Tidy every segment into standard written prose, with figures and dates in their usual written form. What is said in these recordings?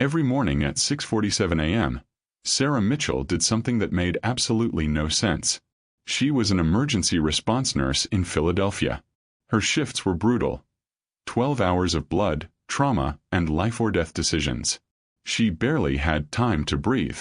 Every morning at 6:47 a.m., Sarah Mitchell did something that made absolutely no sense. She was an emergency response nurse in Philadelphia. Her shifts were brutal. 12 hours of blood, trauma, and life-or-death decisions. She barely had time to breathe.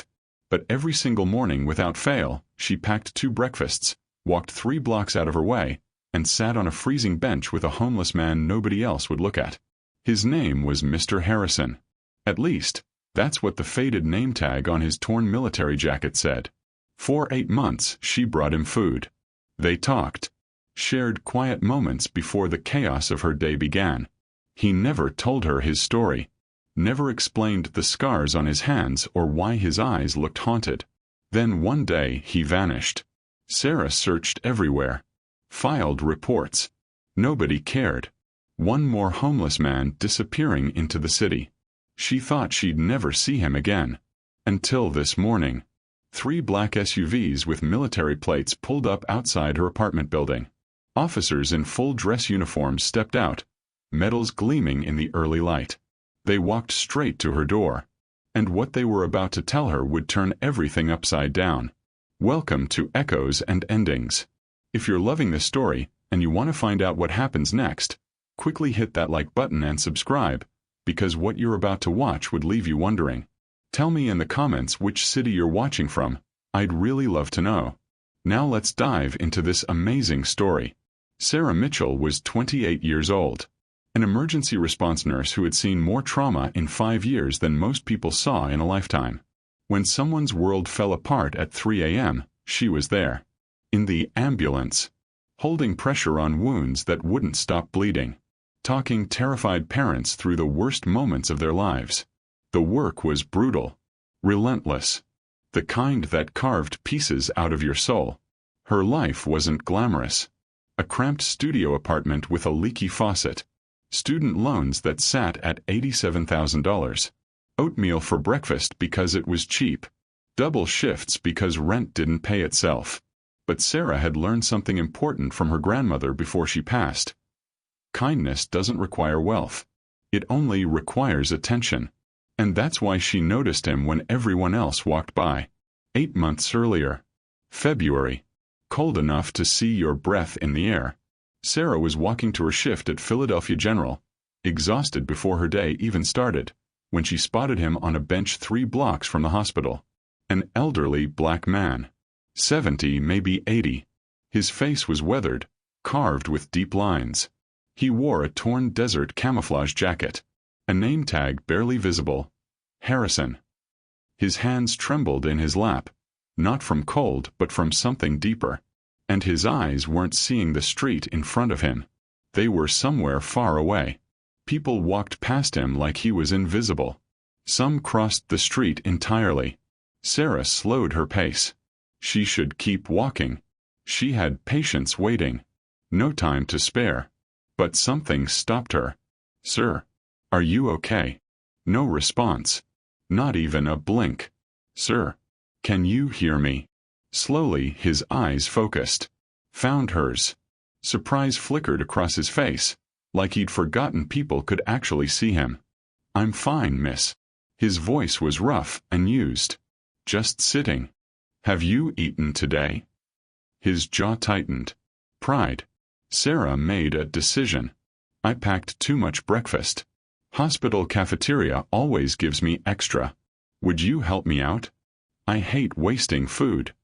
But every single morning without fail, she packed 2 breakfasts, walked 3 blocks out of her way, and sat on a freezing bench with a homeless man nobody else would look at. His name was Mr. Harrison. At least, that's what the faded name tag on his torn military jacket said. For 8 months, she brought him food. They talked, shared quiet moments before the chaos of her day began. He never told her his story, never explained the scars on his hands or why his eyes looked haunted. Then one day he vanished. Sarah searched everywhere, filed reports. Nobody cared. One more homeless man disappearing into the city. She thought she'd never see him again. Until this morning. 3 black SUVs with military plates pulled up outside her apartment building. Officers in full dress uniforms stepped out, medals gleaming in the early light. They walked straight to her door. And what they were about to tell her would turn everything upside down. Welcome to Echoes and Endings. If you're loving this story, and you want to find out what happens next, quickly hit that like button and subscribe, because what you're about to watch would leave you wondering. Tell me in the comments which city you're watching from. I'd really love to know. Now let's dive into this amazing story. Sarah Mitchell was 28 years old. An emergency response nurse who had seen more trauma in 5 years than most people saw in a lifetime. When someone's world fell apart at 3 a.m., she was there. In the ambulance. Holding pressure on wounds that wouldn't stop bleeding. Talking terrified parents through the worst moments of their lives. The work was brutal. Relentless. The kind that carved pieces out of your soul. Her life wasn't glamorous. A cramped studio apartment with a leaky faucet. Student loans that sat at $87,000. Oatmeal for breakfast because it was cheap. Double shifts because rent didn't pay itself. But Sarah had learned something important from her grandmother before she passed. Kindness doesn't require wealth. It only requires attention. And that's why she noticed him when everyone else walked by. 8 months earlier. February. Cold enough to see your breath in the air. Sarah was walking to her shift at Philadelphia General, exhausted before her day even started, when she spotted him on a bench 3 blocks from the hospital. An elderly black man. 70, maybe 80. His face was weathered, carved with deep lines. He wore a torn desert camouflage jacket. A name tag barely visible. Harrison. His hands trembled in his lap, not from cold but from something deeper. And his eyes weren't seeing the street in front of him. They were somewhere far away. People walked past him like he was invisible. Some crossed the street entirely. Sarah slowed her pace. She should keep walking. She had patients waiting. No time to spare. But something stopped her. "Sir, are you okay?" No response. Not even a blink. "Sir, can you hear me?" Slowly, his eyes focused. Found hers. Surprise flickered across his face, like he'd forgotten people could actually see him. "I'm fine, miss." His voice was rough and used. "Just sitting." "Have you eaten today?" His jaw tightened. Pride. Sarah made a decision. "I packed too much breakfast. Hospital cafeteria always gives me extra. Would you help me out? I hate wasting food."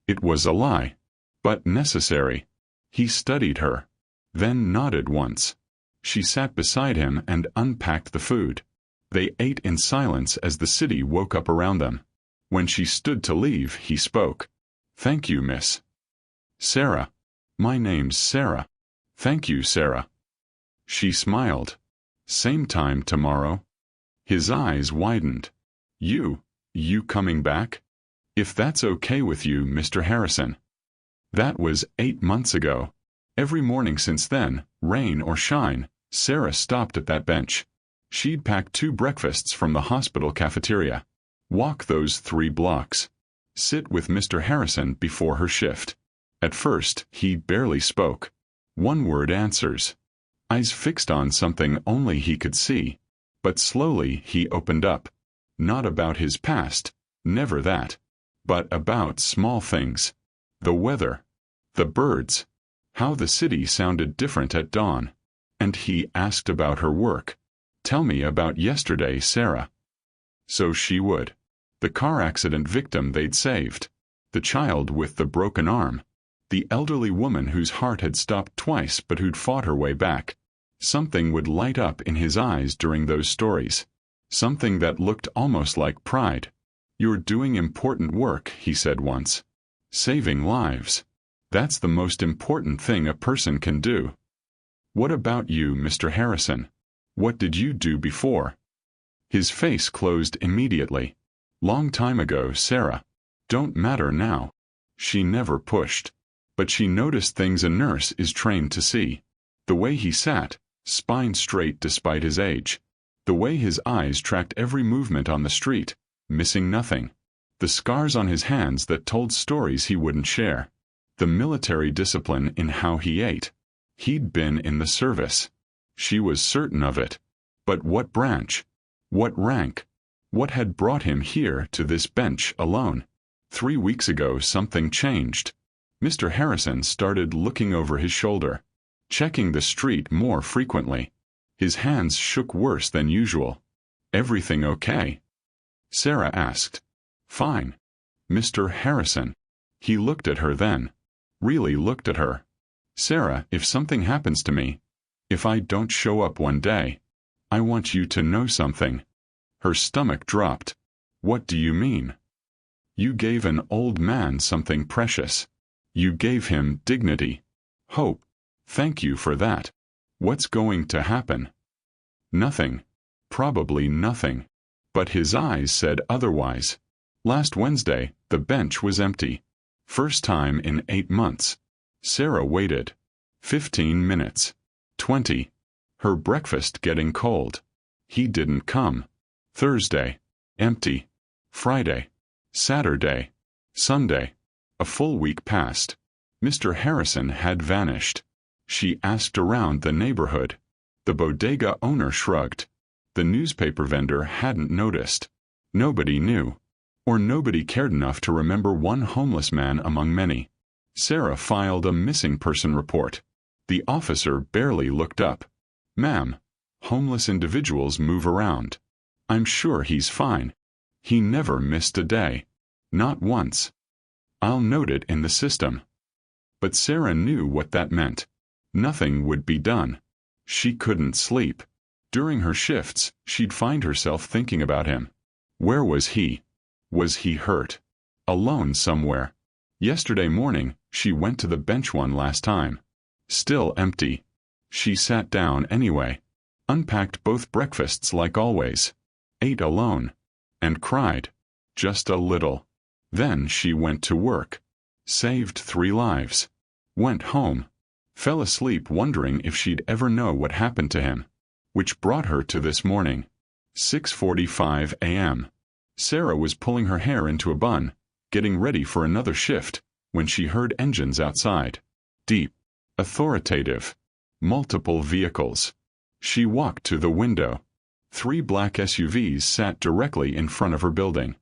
It was a lie, but necessary. He studied her, then nodded once. She sat beside him and unpacked the food. They ate in silence as the city woke up around them. When she stood to leave, he spoke. "Thank you, miss." "Sarah. My name's Sarah." "Thank you, Sarah." She smiled. "Same time tomorrow." His eyes widened. You coming back?" "If that's okay with you, Mr. Harrison." That was 8 months ago. Every morning since then, rain or shine, Sarah stopped at that bench. She'd pack 2 breakfasts from the hospital cafeteria. Walk those 3 blocks. Sit with Mr. Harrison before her shift. At first, he barely spoke. One-word answers. Eyes fixed on something only he could see. But slowly he opened up. Not about his past, never that. But about small things. The weather. The birds. How the city sounded different at dawn. And he asked about her work. Tell me about yesterday, Sarah. So she would. The car accident victim they'd saved. The child with the broken arm. The elderly woman whose heart had stopped twice but who'd fought her way back. Something would light up in his eyes during those stories. Something that looked almost like pride. You're doing important work, he said once. Saving lives. That's the most important thing a person can do. What about you, Mr. Harrison? What did you do before? His face closed immediately. Long time ago, Sarah. Don't matter now. She never pushed. But she noticed things a nurse is trained to see. The way he sat, spine straight despite his age. The way his eyes tracked every movement on the street, missing nothing. The scars on his hands that told stories he wouldn't share. The military discipline in how he ate. He'd been in the service. She was certain of it. But what branch? What rank? What had brought him here to this bench alone? 3 weeks ago something changed. Mr. Harrison started looking over his shoulder, checking the street more frequently. His hands shook worse than usual. Everything okay? Sarah asked. Fine. Mr. Harrison. He looked at her then. Really looked at her. Sarah, if something happens to me, if I don't show up one day, I want you to know something. Her stomach dropped. What do you mean? You gave an old man something precious. You gave him dignity. Hope. Thank you for that. What's going to happen? Nothing. Probably nothing. But his eyes said otherwise. Last Wednesday, the bench was empty. First time in 8 months. Sarah waited. 15 minutes. 20. Her breakfast getting cold. He didn't come. Thursday. Empty. Friday. Saturday. Sunday. A full week passed. Mr. Harrison had vanished. She asked around the neighborhood. The bodega owner shrugged. The newspaper vendor hadn't noticed. Nobody knew. Or nobody cared enough to remember one homeless man among many. Sarah filed a missing person report. The officer barely looked up. Ma'am, homeless individuals move around. I'm sure he's fine. He never missed a day. Not once. I'll note it in the system. But Sarah knew what that meant. Nothing would be done. She couldn't sleep. During her shifts, she'd find herself thinking about him. Where was he? Was he hurt? Alone somewhere? Yesterday morning, she went to the bench one last time. Still empty. She sat down anyway. Unpacked both breakfasts like always. Ate alone. And cried. Just a little. Then she went to work. Saved 3 lives. Went home. Fell asleep wondering if she'd ever know what happened to him. Which brought her to this morning. 6:45 a.m. Sarah was pulling her hair into a bun, getting ready for another shift, when she heard engines outside. Deep. Authoritative. Multiple vehicles. She walked to the window. 3 black SUVs sat directly in front of her building.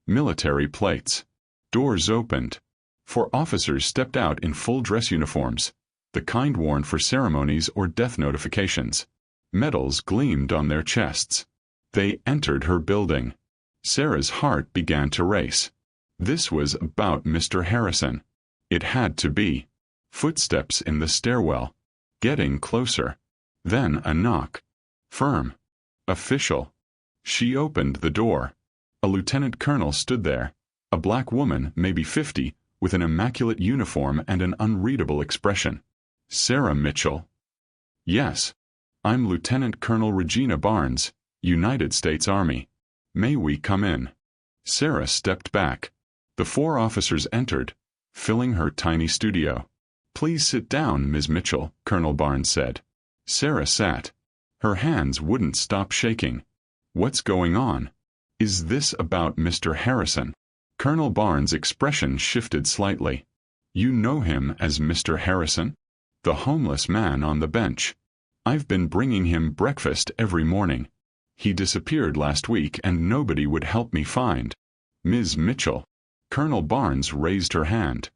Military plates. Doors opened. 4 officers stepped out in full dress uniforms, the kind worn for ceremonies or death notifications. Medals gleamed on their chests. They entered her building. Sarah's heart began to race. This was about Mr. Harrison. It had to be. Footsteps in the stairwell. Getting closer. Then a knock. Firm. Official. She opened the door. A lieutenant colonel stood there. A black woman, maybe 50, with an immaculate uniform and an unreadable expression. Sarah Mitchell. Yes. I'm Lieutenant Colonel Regina Barnes, United States Army. May we come in? Sarah stepped back. The 4 officers entered, filling her tiny studio. Please sit down, Ms. Mitchell, Colonel Barnes said. Sarah sat. Her hands wouldn't stop shaking. What's going on? Is this about Mr. Harrison? Colonel Barnes' expression shifted slightly. You know him as Mr. Harrison? The homeless man on the bench. I've been bringing him breakfast every morning. He disappeared last week and nobody would help me find. Ms. Mitchell. Colonel Barnes raised her hand.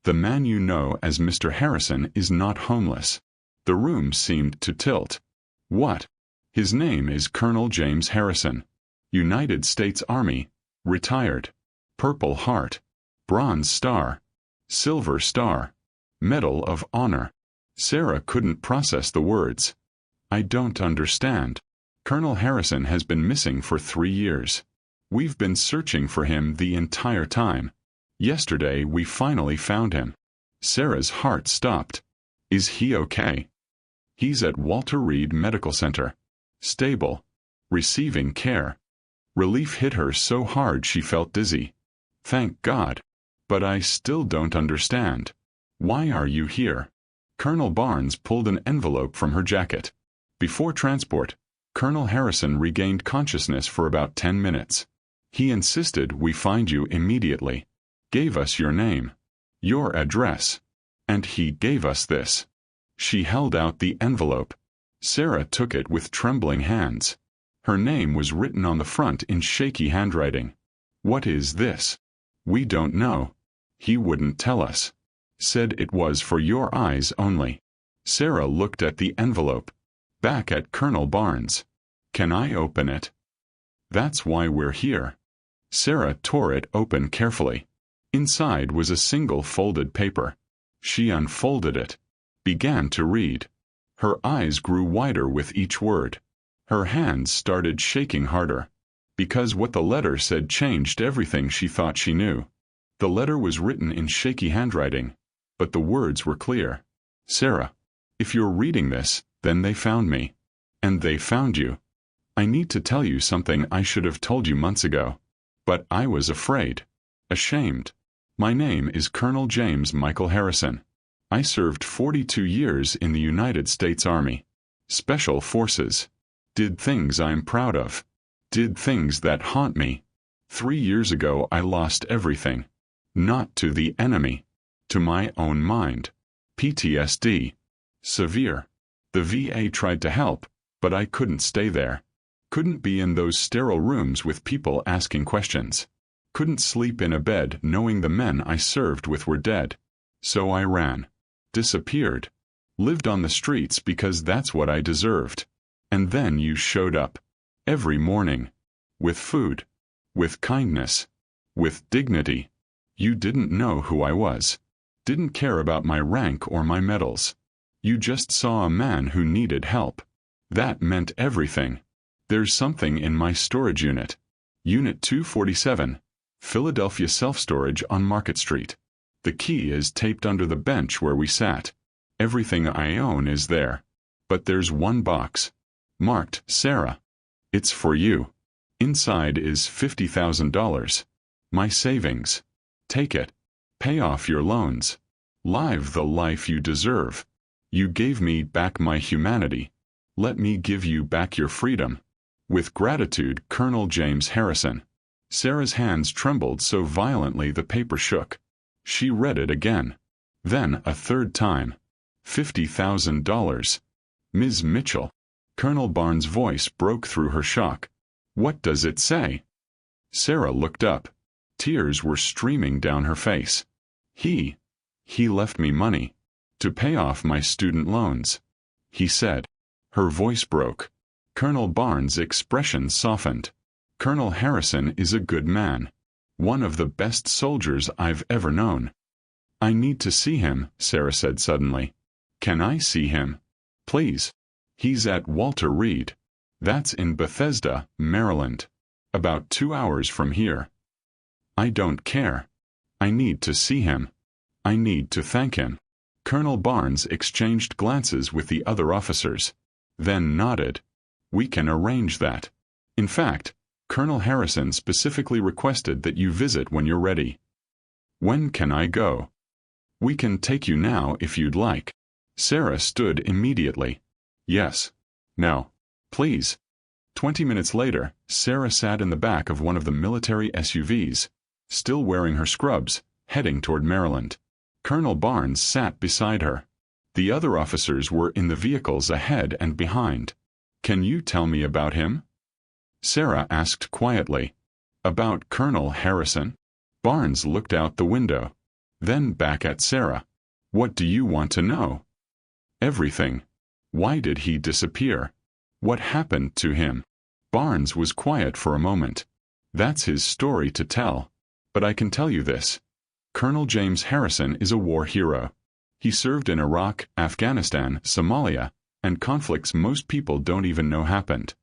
The man you know as Mr. Harrison is not homeless. The room seemed to tilt. What? His name is Colonel James Harrison. United States Army. Retired. Purple Heart. Bronze Star. Silver Star. Medal of Honor. Sarah couldn't process the words. I don't understand. Colonel Harrison has been missing for 3 years. We've been searching for him the entire time. Yesterday we finally found him. Sarah's heart stopped. Is he okay? He's at Walter Reed Medical Center. Stable. Receiving care. Relief hit her so hard she felt dizzy. Thank God. But I still don't understand. Why are you here? Colonel Barnes pulled an envelope from her jacket. Before transport, Colonel Harrison regained consciousness for about 10 minutes. He insisted we find you immediately. Gave us your name. Your address. And he gave us this. She held out the envelope. Sarah took it with trembling hands. Her name was written on the front in shaky handwriting. What is this? We don't know. He wouldn't tell us. Said it was for your eyes only. Sarah looked at the envelope. Back at Colonel Barnes. Can I open it? That's why we're here. Sarah tore it open carefully. Inside was a single folded paper. She unfolded it. Began to read. Her eyes grew wider with each word. Her hands started shaking harder. Because what the letter said changed everything she thought she knew. The letter was written in shaky handwriting, but the words were clear. Sarah, if you're reading this, then they found me. And they found you. I need to tell you something I should have told you months ago. But I was afraid. Ashamed. My name is Colonel James Michael Harrison. I served 42 years in the United States Army. Special Forces. Did things I'm proud of. Did things that haunt me. 3 years ago I lost everything. Not to the enemy. To my own mind. PTSD. Severe. The VA tried to help, but I couldn't stay there. Couldn't be in those sterile rooms with people asking questions. Couldn't sleep in a bed knowing the men I served with were dead. So I ran. Disappeared. Lived on the streets because that's what I deserved. And then you showed up. Every morning. With food. With kindness. With dignity. You didn't know who I was. Didn't care about my rank or my medals. You just saw a man who needed help. That meant everything. There's something in my storage unit. Unit 247. Philadelphia Self-Storage on Market Street. The key is taped under the bench where we sat. Everything I own is there. But there's one box. Marked Sarah. It's for you. Inside is $50,000. My savings. Take it. Pay off your loans. Live the life you deserve. You gave me back my humanity. Let me give you back your freedom. With gratitude, Colonel James Harrison. Sarah's hands trembled so violently the paper shook. She read it again. Then a third time. $50,000. Ms. Mitchell. Colonel Barnes' voice broke through her shock. What does it say? Sarah looked up. Tears were streaming down her face. He left me money. To pay off my student loans. He said. Her voice broke. Colonel Barnes' expression softened. Colonel Harrison is a good man. One of the best soldiers I've ever known. I need to see him, Sarah said suddenly. Can I see him? Please. He's at Walter Reed. That's in Bethesda, Maryland. About 2 hours from here. I don't care. I need to see him. I need to thank him. Colonel Barnes exchanged glances with the other officers. Then nodded. We can arrange that. In fact, Colonel Harrison specifically requested that you visit when you're ready. When can I go? We can take you now if you'd like. Sarah stood immediately. Yes. No. Please. 20 minutes later, Sarah sat in the back of one of the military SUVs, still wearing her scrubs, heading toward Maryland. Colonel Barnes sat beside her. The other officers were in the vehicles ahead and behind. Can you tell me about him? Sarah asked quietly. About Colonel Harrison? Barnes looked out the window, then back at Sarah. What do you want to know? Everything. Why did he disappear? What happened to him? Barnes was quiet for a moment. That's his story to tell. But I can tell you this. Colonel James Harrison is a war hero. He served in Iraq, Afghanistan, Somalia, and conflicts most people don't even know happened.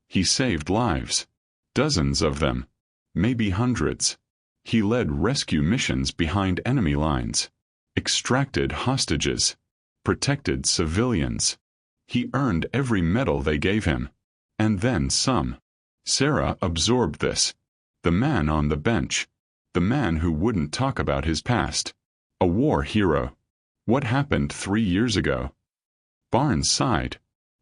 He saved lives. Dozens of them. Maybe hundreds. He led rescue missions behind enemy lines. Extracted hostages. Protected civilians. He earned every medal they gave him. And then some. Sarah absorbed this. The man on the bench. The man who wouldn't talk about his past. A war hero. What happened 3 years ago? Barnes sighed.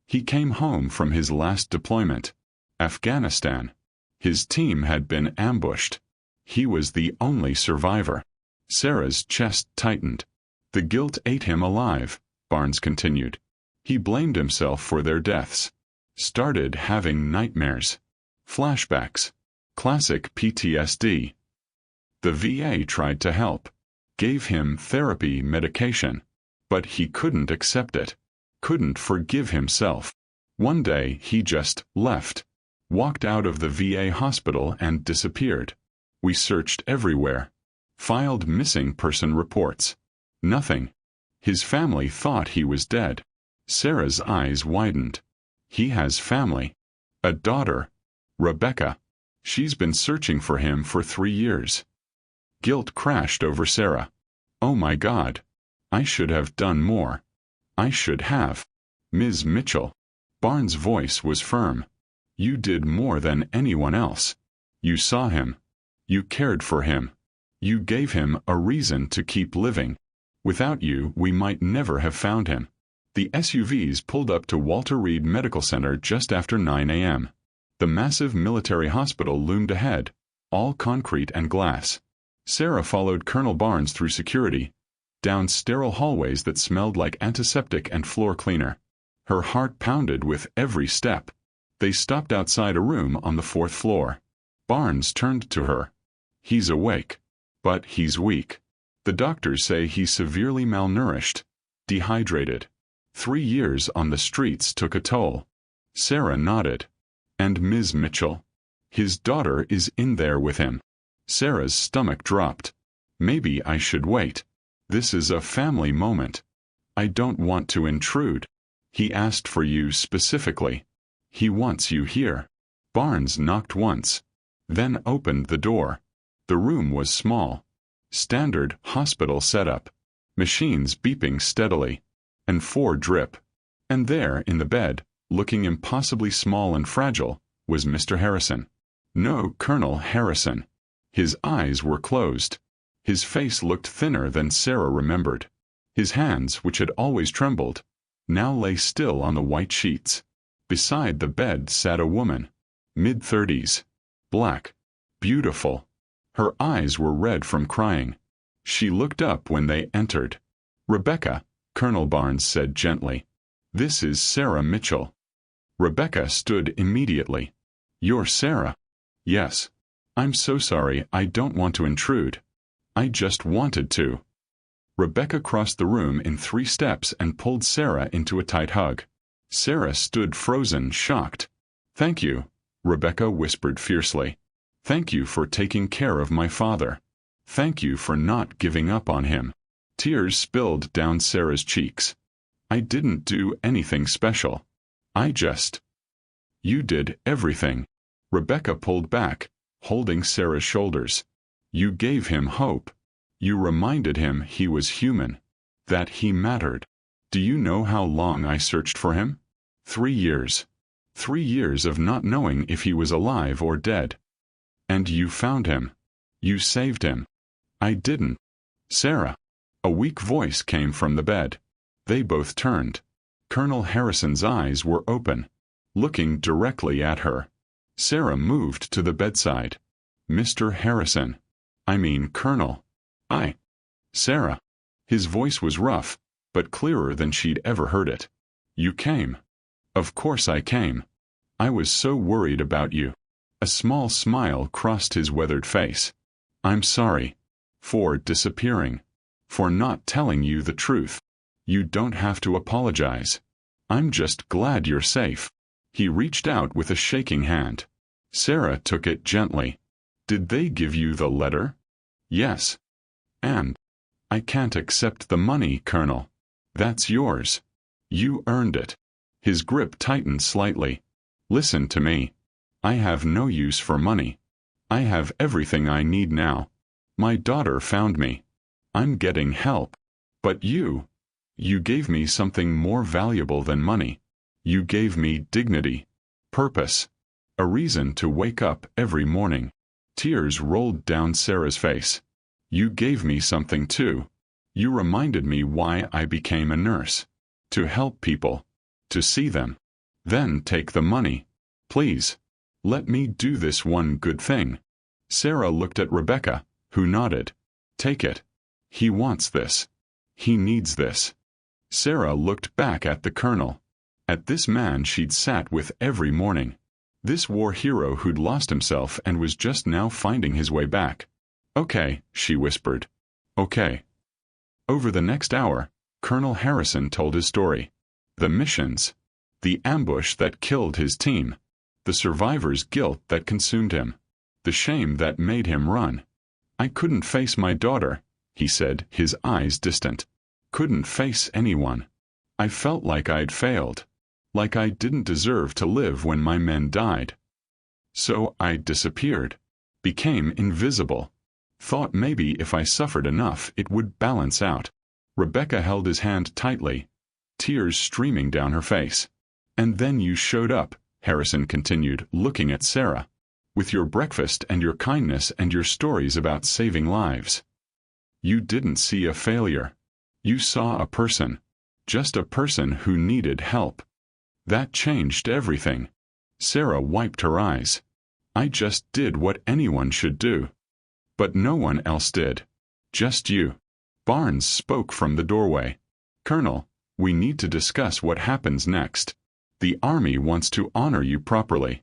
He came home from his last deployment. Afghanistan. His team had been ambushed. He was the only survivor. Sarah's chest tightened. The guilt ate him alive, Barnes continued. He blamed himself for their deaths. Started having nightmares. Flashbacks. Classic PTSD. The VA tried to help. Gave him therapy medication. But he couldn't accept it. Couldn't forgive himself. One day he just left. Walked out of the VA hospital and disappeared. We searched everywhere. Filed missing person reports. Nothing. His family thought he was dead. Sarah's eyes widened. He has family. A daughter. Rebecca. She's been searching for him for 3 years. Guilt crashed over Sarah. Oh my God. I should have done more. I should have. Ms. Mitchell. Barnes' voice was firm. You did more than anyone else. You saw him. You cared for him. You gave him a reason to keep living. Without you, we might never have found him. The SUVs pulled up to Walter Reed Medical Center just after 9 a.m. The massive military hospital loomed ahead, all concrete and glass. Sarah followed Colonel Barnes through security, down sterile hallways that smelled like antiseptic and floor cleaner. Her heart pounded with every step. They stopped outside a room on the 4th floor. Barnes turned to her. He's awake. But he's weak. The doctors say he's severely malnourished. Dehydrated. 3 years on the streets took a toll. Sarah nodded. And Ms. Mitchell? His daughter is in there with him. Sarah's stomach dropped. Maybe I should wait. This is a family moment. I don't want to intrude. He asked for you specifically. He wants you here. Barnes knocked once. Then opened the door. The room was small. Standard hospital setup. Machines beeping steadily. And 4 drip. And there, in the bed, looking impossibly small and fragile, was Mr. Harrison. No Colonel Harrison. His eyes were closed. His face looked thinner than Sarah remembered. His hands, which had always trembled, now lay still on the white sheets. Beside the bed sat a woman. Mid-30s. Black. Beautiful. Her eyes were red from crying. She looked up when they entered. Rebecca, Colonel Barnes said gently. This is Sarah Mitchell. Rebecca stood immediately. You're Sarah? Yes. I'm so sorry, I don't want to intrude. I just wanted to. Rebecca crossed the room in 3 steps and pulled Sarah into a tight hug. Sarah stood frozen, shocked. Thank you, Rebecca whispered fiercely. Thank you for taking care of my father. Thank you for not giving up on him. Tears spilled down Sarah's cheeks. I didn't do anything special. I just... You did everything. Rebecca pulled back, holding Sarah's shoulders. You gave him hope. You reminded him he was human. That he mattered. Do you know how long I searched for him? 3 years. 3 years of not knowing if he was alive or dead. And you found him. You saved him. I didn't. Sarah. A weak voice came from the bed. They both turned. Colonel Harrison's eyes were open, looking directly at her. Sarah moved to the bedside. Mr. Harrison. I mean Colonel. Sarah. His voice was rough, but clearer than she'd ever heard it. You came. Of course I came. I was so worried about you." A small smile crossed his weathered face. "I'm sorry. For disappearing. For not telling you the truth. You don't have to apologize. I'm just glad you're safe." He reached out with a shaking hand. Sarah took it gently. "Did they give you the letter?" "Yes." "And I can't accept the money, Colonel. That's yours. You earned it." His grip tightened slightly. "Listen to me. I have no use for money. I have everything I need now. My daughter found me. I'm getting help. But you gave me something more valuable than money. You gave me dignity, purpose, a reason to wake up every morning." Tears rolled down Sarah's face. "You gave me something too. You reminded me why I became a nurse. To help people. To see them. Then take the money. Please. Let me do this one good thing." Sarah looked at Rebecca, who nodded. "Take it. He wants this. He needs this." Sarah looked back at the Colonel. At this man she'd sat with every morning. This war hero who'd lost himself and was just now finding his way back. "Okay," she whispered. "Okay." Over the next hour, Colonel Harrison told his story. The missions. The ambush that killed his team. The survivor's guilt that consumed him. The shame that made him run. "I couldn't face my daughter," he said, his eyes distant. "Couldn't face anyone. I felt like I'd failed. Like I didn't deserve to live when my men died. So I disappeared. Became invisible. Thought maybe if I suffered enough it would balance out." Rebecca held his hand tightly, tears streaming down her face. "And then you showed up," Harrison continued, looking at Sarah. "With your breakfast and your kindness and your stories about saving lives. You didn't see a failure. You saw a person. Just a person who needed help. That changed everything." Sarah wiped her eyes. "I just did what anyone should do. But no one else did. Just you." Barnes spoke from the doorway. "Colonel, we need to discuss what happens next. The Army wants to honor you properly.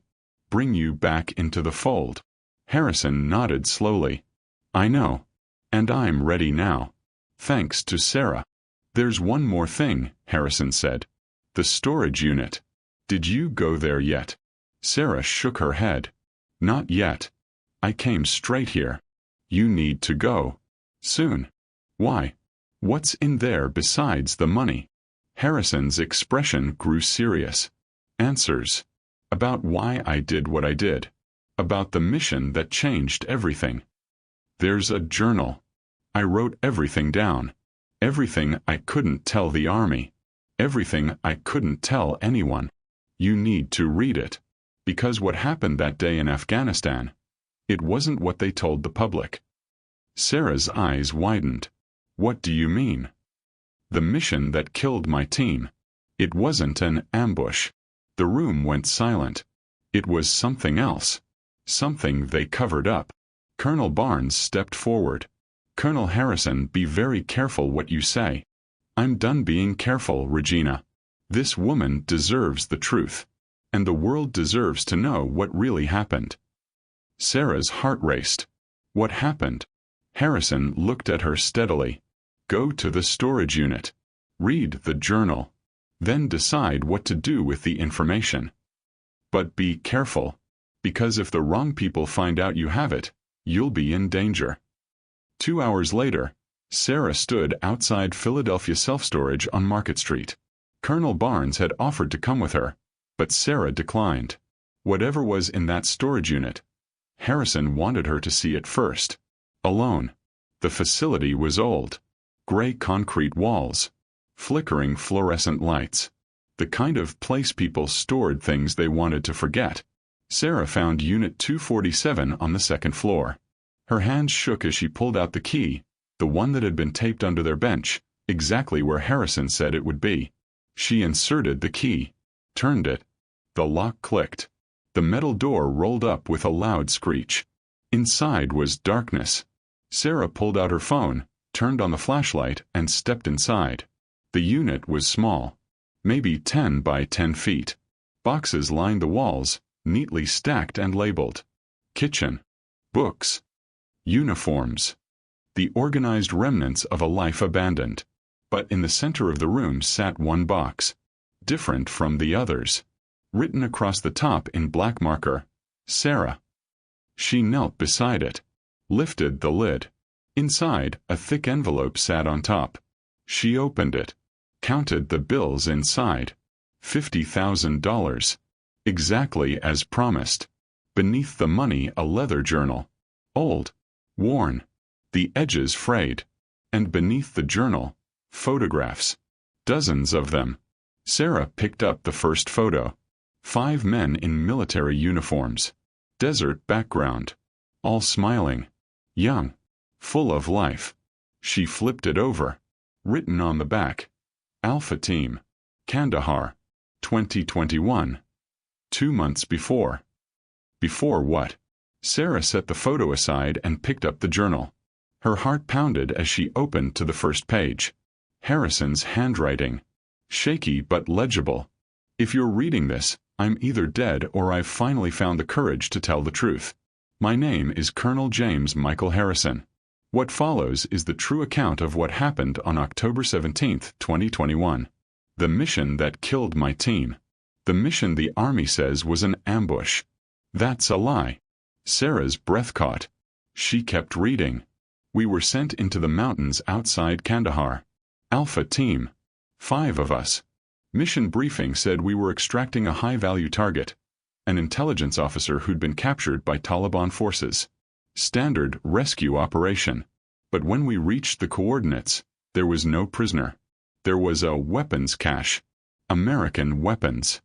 Bring you back into the fold." Harrison nodded slowly. "I know. And I'm ready now. Thanks to Sarah." "There's one more thing," Harrison said. "The storage unit. Did you go there yet?" Sarah shook her head. "Not yet. I came straight here. You need to go. Soon." "Why? What's in there besides the money?" Harrison's expression grew serious. "Answers. About why I did what I did. About the mission that changed everything. There's a journal. I wrote everything down. Everything I couldn't tell the Army. Everything I couldn't tell anyone. You need to read it. Because what happened that day in Afghanistan, it wasn't what they told the public." Sarah's eyes widened. "What do you mean?" "The mission that killed my team. It wasn't an ambush. The room went silent. It was something else. Something they covered up." Colonel Barnes stepped forward. "Colonel Harrison, be very careful what you say." "I'm done being careful, Regina. This woman deserves the truth. And the world deserves to know what really happened." Sarah's heart raced. "What happened?" Harrison looked at her steadily. "Go to the storage unit. Read the journal. Then decide what to do with the information. But be careful. Because if the wrong people find out you have it, you'll be in danger." 2 hours later, Sarah stood outside Philadelphia Self-Storage on Market Street. Colonel Barnes had offered to come with her, but Sarah declined. Whatever was in that storage unit, Harrison wanted her to see it first. Alone. The facility was old. Gray concrete walls. Flickering fluorescent lights. The kind of place people stored things they wanted to forget. Sarah found Unit 247 on the second floor. Her hands shook as she pulled out the key, the one that had been taped under their bench, exactly where Harrison said it would be. She inserted the key. Turned it. The lock clicked. The metal door rolled up with a loud screech. Inside was darkness. Sarah pulled out her phone, turned on the flashlight, and stepped inside. The unit was small. Maybe 10 by 10 feet. Boxes lined the walls, neatly stacked and labeled. Kitchen. Books. Uniforms. The organized remnants of a life abandoned. But in the center of the room sat one box, different from the others. Written across the top in black marker, Sarah. She knelt beside it, lifted the lid. Inside, a thick envelope sat on top. She opened it, counted the bills inside. $50,000. Exactly as promised. Beneath the money, a leather journal. Old. Worn. The edges frayed. And beneath the journal, photographs. Dozens of them. Sarah picked up the first photo. 5 men in military uniforms. Desert background. All smiling. Young. Full of life. She flipped it over. Written on the back. Alpha Team. Kandahar. 2021. 2 months before. Before what? Sarah set the photo aside and picked up the journal. Her heart pounded as she opened to the first page. Harrison's handwriting. Shaky but legible. If you're reading this, I'm either dead or I've finally found the courage to tell the truth. My name is Colonel James Michael Harrison. What follows is the true account of what happened on October 17, 2021. The mission that killed my team. The mission the Army says was an ambush. That's a lie. Sarah's breath caught. She kept reading. We were sent into the mountains outside Kandahar. Alpha Team. 5 of us. Mission briefing said we were extracting a high-value target, an intelligence officer who'd been captured by Taliban forces. Standard rescue operation. But when we reached the coordinates, there was no prisoner. There was a weapons cache. American weapons.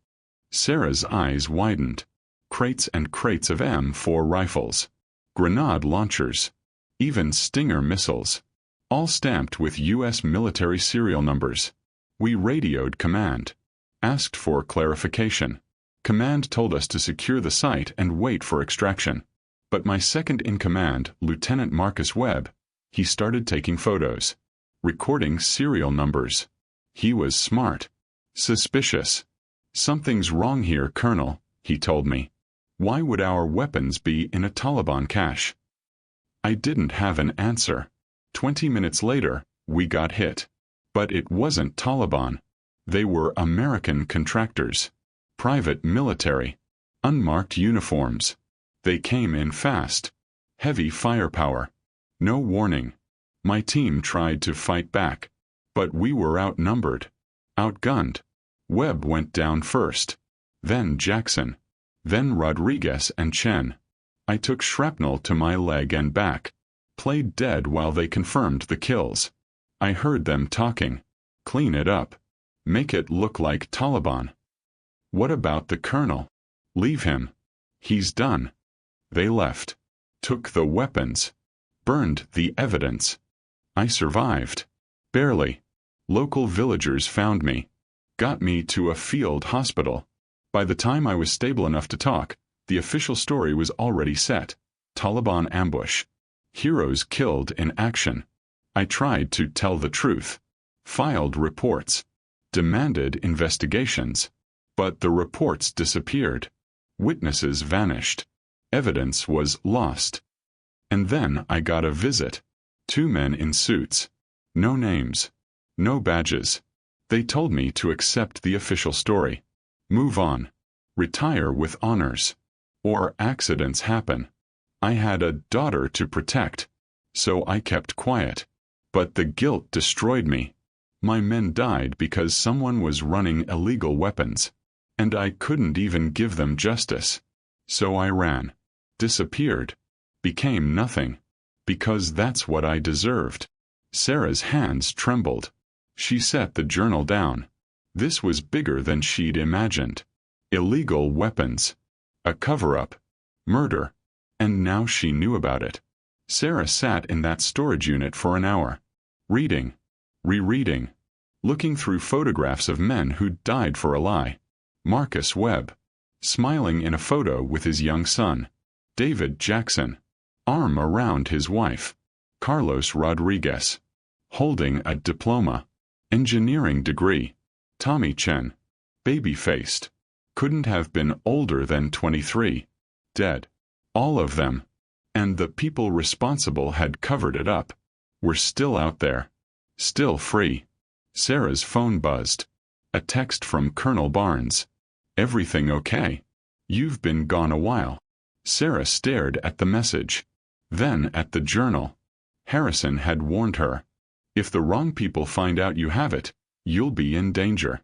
Sarah's eyes widened. Crates and crates of M4 rifles. Grenade launchers. Even Stinger missiles. All stamped with U.S. military serial numbers. We radioed command. Asked for clarification. Command told us to secure the site and wait for extraction. But my second-in-command, Lieutenant Marcus Webb, he started taking photos. Recording serial numbers. He was smart. Suspicious. Something's wrong here, Colonel, he told me. Why would our weapons be in a Taliban cache? I didn't have an answer. 20 minutes later, we got hit. But it wasn't Taliban. They were American contractors. Private military. Unmarked uniforms. They came in fast. Heavy firepower. No warning. My team tried to fight back. But we were outnumbered. Outgunned. Webb went down first. Then Jackson. Then Rodriguez and Chen. I took shrapnel to my leg and back. Played dead while they confirmed the kills. I heard them talking. Clean it up. Make it look like Taliban. What about the colonel? Leave him. He's done. They left. Took the weapons. Burned the evidence. I survived. Barely. Local villagers found me. Got me to a field hospital. By the time I was stable enough to talk, the official story was already set. Taliban ambush. Heroes killed in action. I tried to tell the truth. Filed reports. Demanded investigations. But the reports disappeared. Witnesses vanished. Evidence was lost. And then I got a visit. 2 men in suits. No names. No badges. They told me to accept the official story. Move on. Retire with honors. Or accidents happen. I had a daughter to protect. So I kept quiet. But the guilt destroyed me. My men died because someone was running illegal weapons. And I couldn't even give them justice. So I ran. Disappeared. Became nothing. Because that's what I deserved. Sarah's hands trembled. She set the journal down. This was bigger than she'd imagined. Illegal weapons. A cover-up. Murder. And now she knew about it. Sarah sat in that storage unit for an hour. Reading. Rereading. Looking through photographs of men who'd died for a lie. Marcus Webb. Smiling in a photo with his young son. David Jackson. Arm around his wife. Carlos Rodriguez. Holding a diploma. Engineering degree. Tommy Chen. Baby-faced. couldn't have been older than 23. Dead. All of them. And the people responsible had covered it up. Were still out there. Still free. Sarah's phone buzzed. A text from Colonel Barnes. "Everything okay? You've been gone a while." Sarah stared at the message. Then at the journal. Harrison had warned her. If the wrong people find out you have it, you'll be in danger.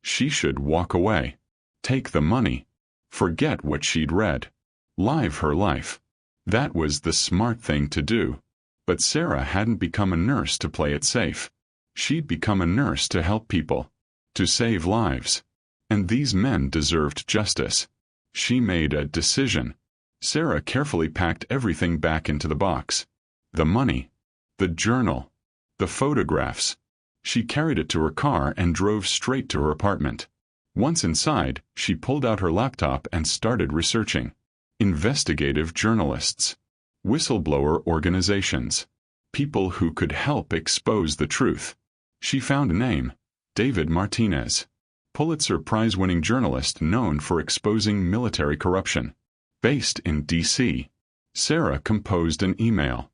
She should walk away. Take the money. Forget what she'd read. Live her life. That was the smart thing to do. But Sarah hadn't become a nurse to play it safe. She'd become a nurse to help people. To save lives. And these men deserved justice. She made a decision. Sarah carefully packed everything back into the box. The money. The journal. The photographs. She carried it to her car and drove straight to her apartment. Once inside, she pulled out her laptop and started researching. Investigative journalists. Whistleblower organizations. People who could help expose the truth. She found a name. David Martinez. Pulitzer Prize-winning journalist known for exposing military corruption. Based in D.C. Sarah composed an email.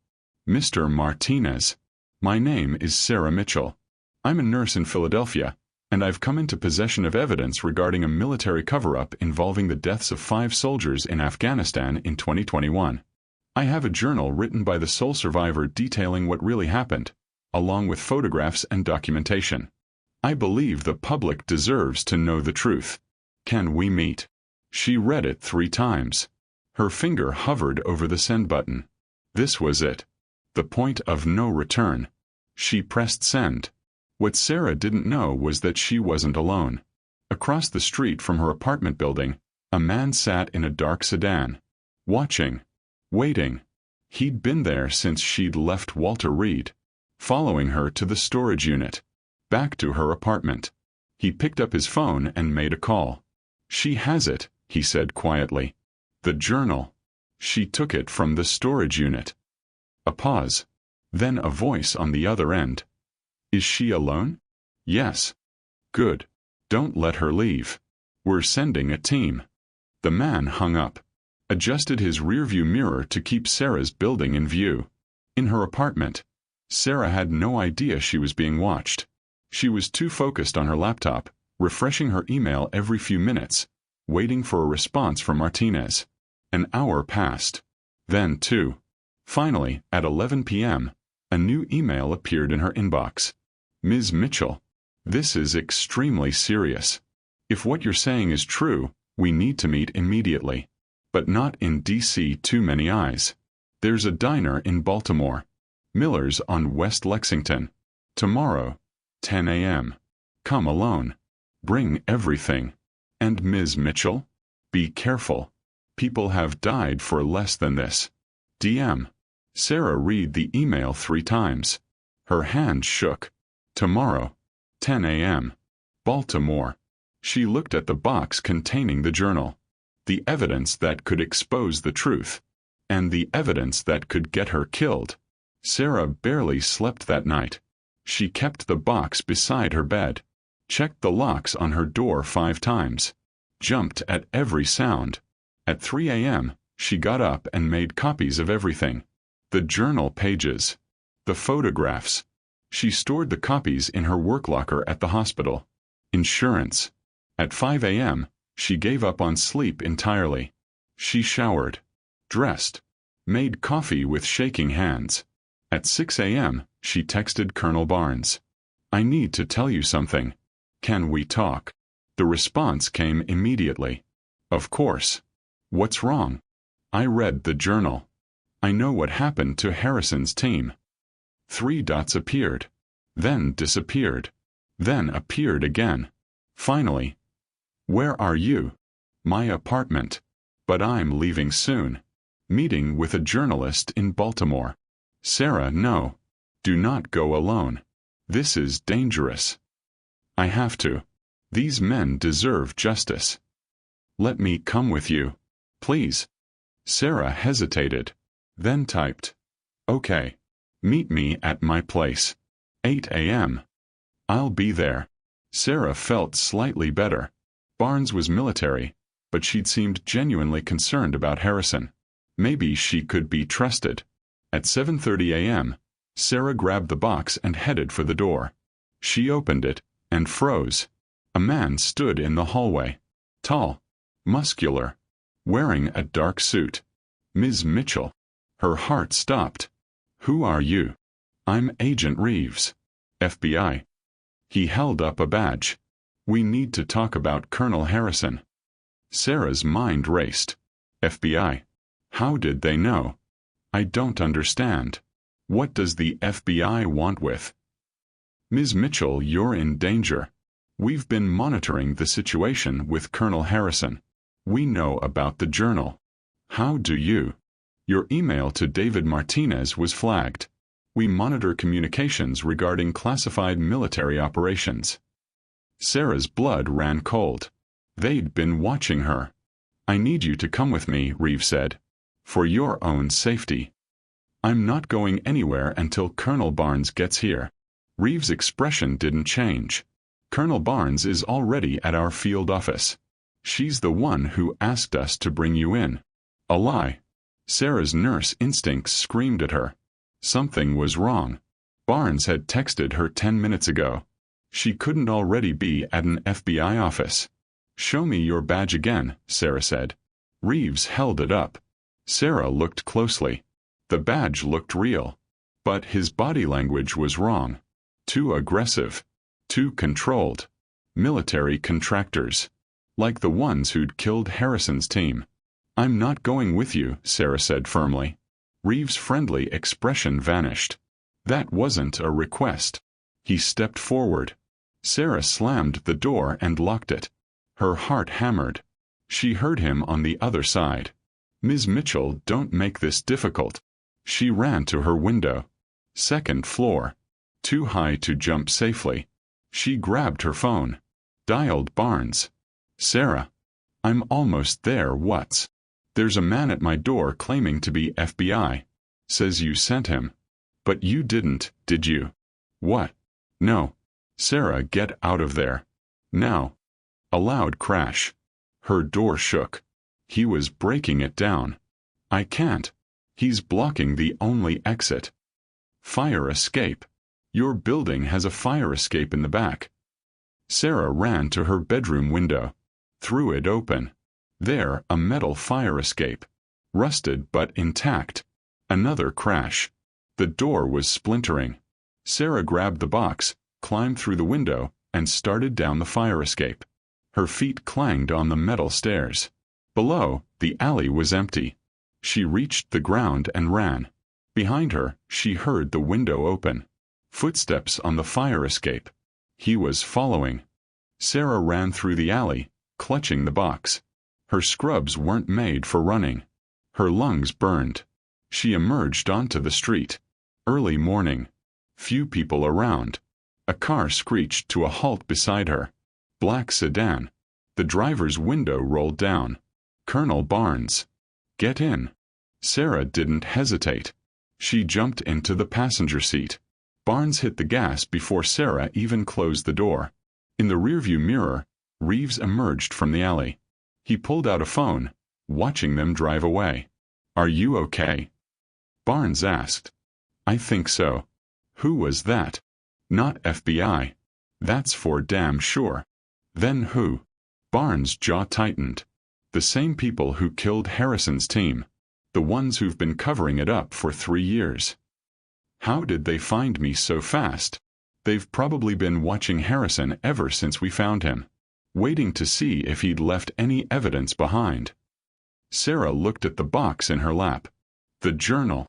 "Mr. Martinez. My name is Sarah Mitchell. I'm a nurse in Philadelphia, and I've come into possession of evidence regarding a military cover-up involving the deaths of 5 soldiers in Afghanistan in 2021. I have a journal written by the sole survivor detailing what really happened, along with photographs and documentation. I believe the public deserves to know the truth. Can we meet?" She read it 3 times. Her finger hovered over the send button. This was it. The point of no return. She pressed send. What Sarah didn't know was that she wasn't alone. Across the street from her apartment building, a man sat in a dark sedan. Watching. Waiting. He'd been there since she'd left Walter Reed. Following her to the storage unit. Back to her apartment. He picked up his phone and made a call. "She has it," he said quietly. "The journal." She took it from the storage unit. A pause. Then a voice on the other end. "Is she alone?" "Yes." "Good. Don't let her leave. We're sending a team." The man hung up. Adjusted his rearview mirror to keep Sarah's building in view. In her apartment. Sarah had no idea she was being watched. She was too focused on her laptop, refreshing her email every few minutes, waiting for a response from Martinez. An hour passed. Then 2. Finally, at 11 p.m., a new email appeared in her inbox. "Ms. Mitchell, this is extremely serious. If what you're saying is true, we need to meet immediately. But not in D.C. Too many eyes. There's a diner in Baltimore. Miller's on West Lexington. Tomorrow, 10 a.m. Come alone. Bring everything. And Ms. Mitchell? Be careful. People have died for less than this. DM." Sarah read the email 3 times. Her hand shook. Tomorrow, 10 a.m. Baltimore. She looked at the box containing the journal. The evidence that could expose the truth. And the evidence that could get her killed. Sarah barely slept that night. She kept the box beside her bed. Checked the locks on her door 5 times. Jumped at every sound. At 3 a.m., she got up and made copies of everything. The journal pages. The photographs. She stored the copies in her work locker at the hospital. Insurance. At 5 a.m., she gave up on sleep entirely. She showered. Dressed. Made coffee with shaking hands. At 6 a.m., she texted Colonel Barnes. "I need to tell you something. Can we talk?" The response came immediately. "Of course. What's wrong?" "I read the journal. I know what happened to Harrison's team." 3 dots appeared. Then disappeared. Then appeared again. Finally. "Where are you?" "My apartment. But I'm leaving soon. Meeting with a journalist in Baltimore." "Sarah, no. Do not go alone. This is dangerous." "I have to. These men deserve justice." "Let me come with you. Please." Sarah hesitated. Then typed. "Okay. Meet me at my place. 8 a.m. I'll be there." Sarah felt slightly better. Barnes was military, but she'd seemed genuinely concerned about Harrison. Maybe she could be trusted. At 7:30 a.m., Sarah grabbed the box and headed for the door. She opened it and froze. A man stood in the hallway. Tall, muscular, wearing a dark suit. Ms. Mitchell. Her heart stopped. "Who are you?" "I'm Agent Reeves, FBI." He held up a badge. "We need to talk about Colonel Harrison." Sarah's mind raced. FBI? How did they know? I don't understand. What does the FBI want with? "Ms. Mitchell, you're in danger. We've been monitoring the situation with Colonel Harrison. We know about the journal." "How do you?" "Your email to David Martinez was flagged. We monitor communications regarding classified military operations." Sarah's blood ran cold. They'd been watching her. "I need you to come with me," Reeves said. "For your own safety." "I'm not going anywhere until Colonel Barnes gets here." Reeves' expression didn't change. "Colonel Barnes is already at our field office. She's the one who asked us to bring you in." A lie. Sarah's nurse instincts screamed at her. Something was wrong. Barnes had texted her 10 minutes ago. She couldn't already be at an FBI office. "Show me your badge again," Sarah said. Reeves held it up. Sarah looked closely. The badge looked real. But his body language was wrong. Too aggressive. Too controlled. Military contractors. Like the ones who'd killed Harrison's team. "I'm not going with you," Sarah said firmly. Reeves' friendly expression vanished. That wasn't a request. He stepped forward. Sarah slammed the door and locked it. Her heart hammered. She heard him on the other side. "Ms. Mitchell, don't make this difficult." She ran to her window. Second floor. Too high to jump safely. She grabbed her phone. Dialed Barnes. "Sarah. I'm almost there. What's?" "There's a man at my door claiming to be FBI. Says you sent him. But you didn't, did you?" "What?" "No." "Sarah, get out of there. Now." A loud crash. Her door shook. He was breaking it down. "I can't. He's blocking the only exit." "Fire escape. Your building has a fire escape in the back." Sarah ran to her bedroom window. Threw it open. There, a metal fire escape. Rusted but intact. Another crash. The door was splintering. Sarah grabbed the box, climbed through the window, and started down the fire escape. Her feet clanged on the metal stairs. Below, the alley was empty. She reached the ground and ran. Behind her, she heard the window open. Footsteps on the fire escape. He was following. Sarah ran through the alley, clutching the box. Her scrubs weren't made for running. Her lungs burned. She emerged onto the street. Early morning. Few people around. A car screeched to a halt beside her. Black sedan. The driver's window rolled down. Colonel Barnes. "Get in." Sarah didn't hesitate. She jumped into the passenger seat. Barnes hit the gas before Sarah even closed the door. In the rearview mirror, Reeves emerged from the alley. He pulled out a phone, watching them drive away. "Are you okay?" Barnes asked. "I think so." "Who was that?" "Not FBI. That's for damn sure." "Then who?" Barnes' jaw tightened. "The same people who killed Harrison's team. The ones who've been covering it up for 3 years." "How did they find me so fast?" "They've probably been watching Harrison ever since we found him. Waiting to see if he'd left any evidence behind." Sarah looked at the box in her lap. "The journal.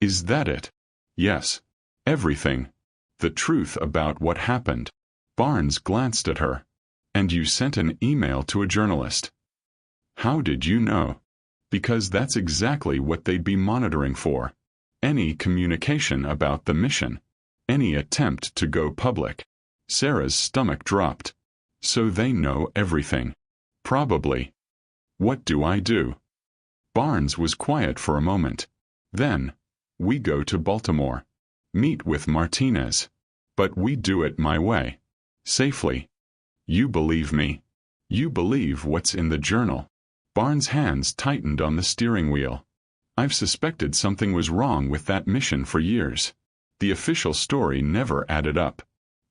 Is that it?" "Yes. Everything. The truth about what happened." Barnes glanced at her. "And you sent an email to a journalist." "How did you know?" "Because that's exactly what they'd be monitoring for. Any communication about the mission. Any attempt to go public." Sarah's stomach dropped. "So they know everything." "Probably." "What do I do?" Barnes was quiet for a moment. Then, "We go to Baltimore. Meet with Martinez. But we do it my way. Safely. You believe me?" You believe what's in the journal. Barnes' hands tightened on the steering wheel. I've suspected something was wrong with that mission for years. The official story never added up.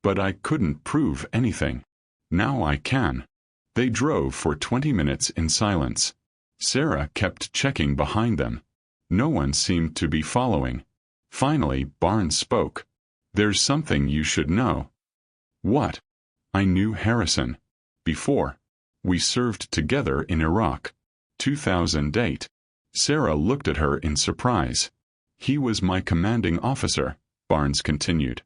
But I couldn't prove anything. Now I can. They drove for 20 minutes in silence. Sarah kept checking behind them. No one seemed to be following. Finally, Barnes spoke. There's something you should know. What? I knew Harrison. Before. We served together in Iraq. 2008. Sarah looked at her in surprise. He was my commanding officer, Barnes continued.